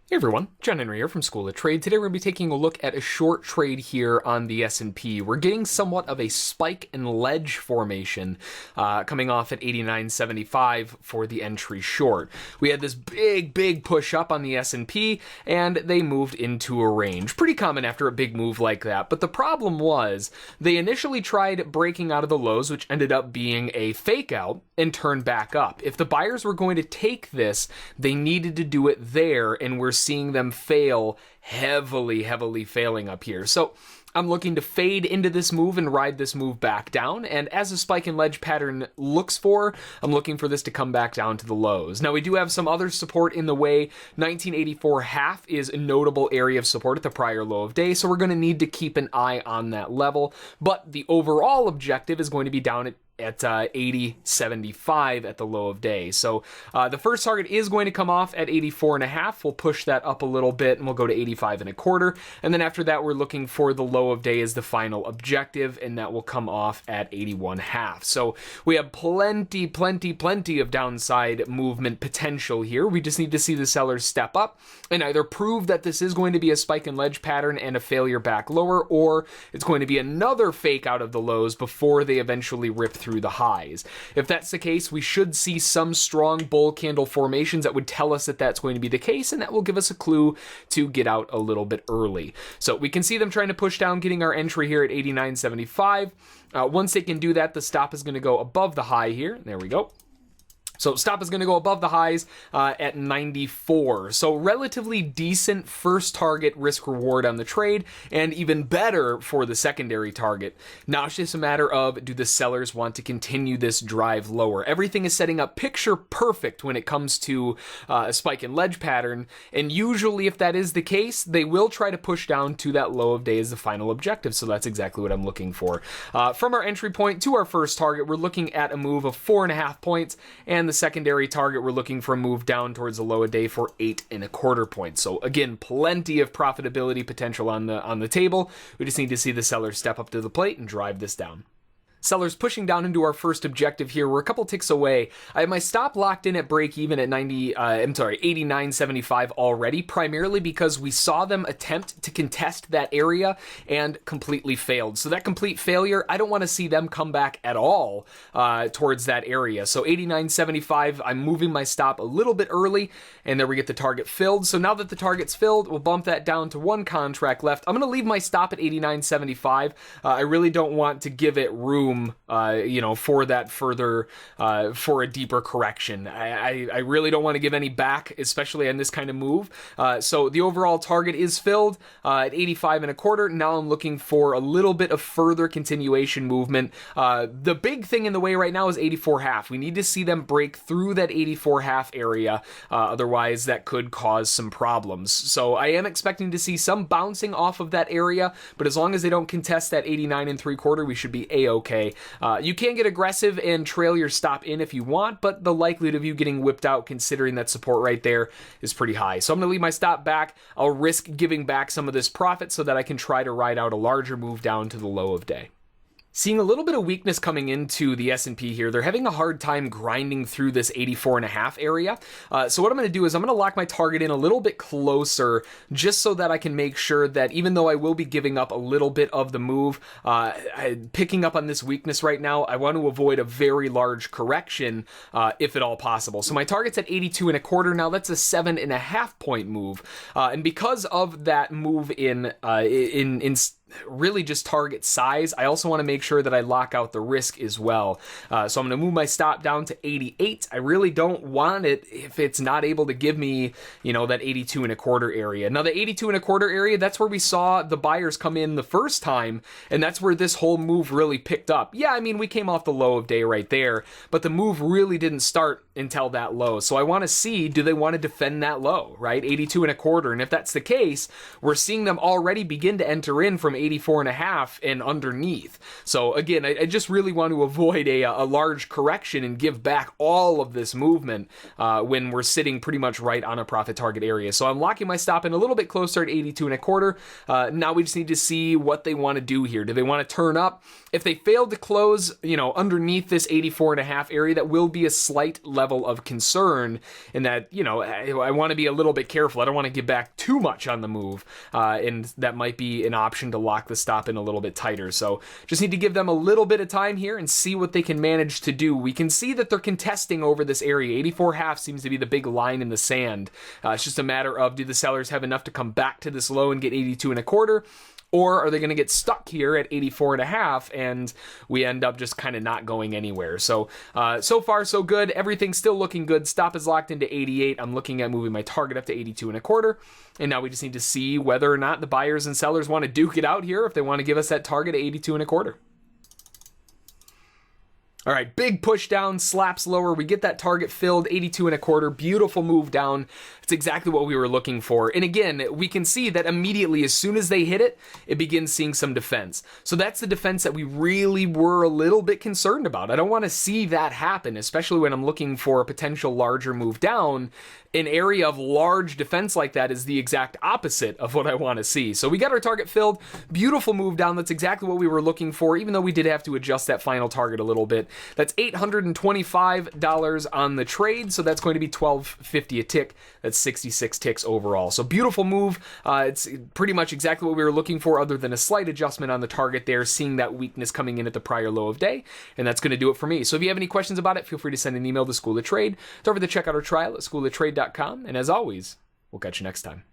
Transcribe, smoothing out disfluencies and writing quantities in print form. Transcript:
Hey everyone, John Henry here from School of Trade. Today we're going to be taking a look at a short trade here on the S&P. We're getting somewhat of a spike and ledge formation coming off at 89.75 for the entry short. We had this big push up on the S&P and they moved into a range. Pretty common after a big move like that, but the problem was they initially tried breaking out of the lows, which ended up being a fake out, and turned back up. If the buyers were going to take this, they needed to do it there, and we're seeing them fail heavily failing up here. So I'm looking to fade into this move and ride this move back down. And as a spike and ledge pattern looks for, I'm looking for this to come back down to the lows. Now we do have some other support in the way. 1984 half is a notable area of support at the prior low of day. So we're going to need to keep an eye on that level. But the overall objective is going to be down at 80.75 at the low of day. So the first target is going to come off at 84.5. We'll push that up a little bit and we'll go to 85.25. And then after that, we're looking for the low of day as the final objective, and that will come off at 81.5. So we have plenty of downside movement potential here. We just need to see the sellers step up and either prove that this is going to be a spike and ledge pattern and a failure back lower, or it's going to be another fake out of the lows before they eventually rip through the highs. If that's the case, we should see some strong bull candle formations that would tell us that that's going to be the case, and that will give us a clue to get out a little bit early. So we can see them trying to push down, getting our entry here at 89.75. Once they can do that, the stop is going to go above the high here. There we go. So stop is going to go above the highs at 94. So relatively decent first target risk reward on the trade, and even better for the secondary target. Now it's just a matter of, do the sellers want to continue this drive lower? Everything is setting up picture perfect when it comes to a spike and ledge pattern, and usually if that is the case, they will try to push down to that low of day as the final objective. So that's exactly what I'm looking for. From our entry point to our first target, we're looking at a move of 4.5 points, and the secondary target, we're looking for a move down towards the low of day for 8.25 points. So again, plenty of profitability potential on the table. We just need to see the sellers step up to the plate and drive this down. Sellers pushing down into our first objective here. We're a couple ticks away. I have my stop locked in at break even at 89.75 already, primarily because we saw them attempt to contest that area and completely failed. So that complete failure, I don't want to see them come back at all towards that area. So 89.75, I'm moving my stop a little bit early, and there we get the target filled. So now that the target's filled, we'll bump that down to one contract left. I'm going to leave my stop at 89.75. I really don't want to give it room for that further, for a deeper correction. I really don't want to give any back, especially on this kind of move. So the overall target is filled at 85.25. Now I'm looking for a little bit of further continuation movement. The big thing in the way right now is 84.5. We need to see them break through that 84.5 area. Otherwise, that could cause some problems. So I am expecting to see some bouncing off of that area, but as long as they don't contest that 89.75, we should be A-okay. You can get aggressive and trail your stop in if you want, but the likelihood of you getting whipped out considering that support right there is pretty high. So I'm going to leave my stop back. I'll risk giving back some of this profit so that I can try to ride out a larger move down to the low of day. Seeing a little bit of weakness coming into the S&P here. They're having a hard time grinding through this 84.5 area. So what I'm going to do is I'm going to lock my target in a little bit closer just so that I can make sure that even though I will be giving up a little bit of the move, picking up on this weakness right now, I want to avoid a very large correction if at all possible. So my target's at 82.25. Now that's a 7.5 point move. And because of that move in really just target size, I also want to make sure that I lock out the risk as well. So I'm going to move my stop down to 88. I really don't want it if it's not able to give me, that 82.25 area. Now the 82.25 area, that's where we saw the buyers come in the first time, and that's where this whole move really picked up. Yeah, I mean, we came off the low of day right there, but the move really didn't start until that low. So I want to see, do they want to defend that low, right? 82.25. And if that's the case, we're seeing them already begin to enter in from from 84.5 and underneath. So again, I just really want to avoid a large correction and give back all of this movement when we're sitting pretty much right on a profit target area. So I'm locking my stop in a little bit closer at 82.25. Now we just need to see what they want to do here. Do they want to turn up? If they fail to close, underneath this 84.5 area, that will be a slight level of concern in that, I want to be a little bit careful. I don't want to give back too much on the move, and that might be an option to lock the stop in a little bit tighter. So just need to give them a little bit of time here and see what they can manage to do. We can see that they're contesting over this area. 84.5 seems to be the big line in the sand. It's just a matter of, do the sellers have enough to come back to this low and get 82.25? Or are they going to get stuck here at 84.5 and we end up just kind of not going anywhere? So, so far so good. Everything's still looking good. Stop is locked into 88. I'm looking at moving my target up to 82.25. And now we just need to see whether or not the buyers and sellers want to duke it out here, if they want to give us that target at 82.25. All right, big push down, slaps lower. We get that target filled, 82.25. Beautiful move down. It's exactly what we were looking for. And again, we can see that immediately, as soon as they hit it, it begins seeing some defense. So that's the defense that we really were a little bit concerned about. I don't want to see that happen, especially when I'm looking for a potential larger move down. An area of large defense like that is the exact opposite of what I want to see. So we got our target filled. Beautiful move down. That's exactly what we were looking for, even though we did have to adjust that final target a little bit. That's $825 on the trade, so that's going to be $12.50 a tick. That's 66 ticks overall. So beautiful move. It's pretty much exactly what we were looking for, other than a slight adjustment on the target there, seeing that weakness coming in at the prior low of day. And that's going to do it for me. So if you have any questions about it, feel free to send an email to School of Trade. Don't forget to check out our trial at schooloftrade.com. And as always, we'll catch you next time.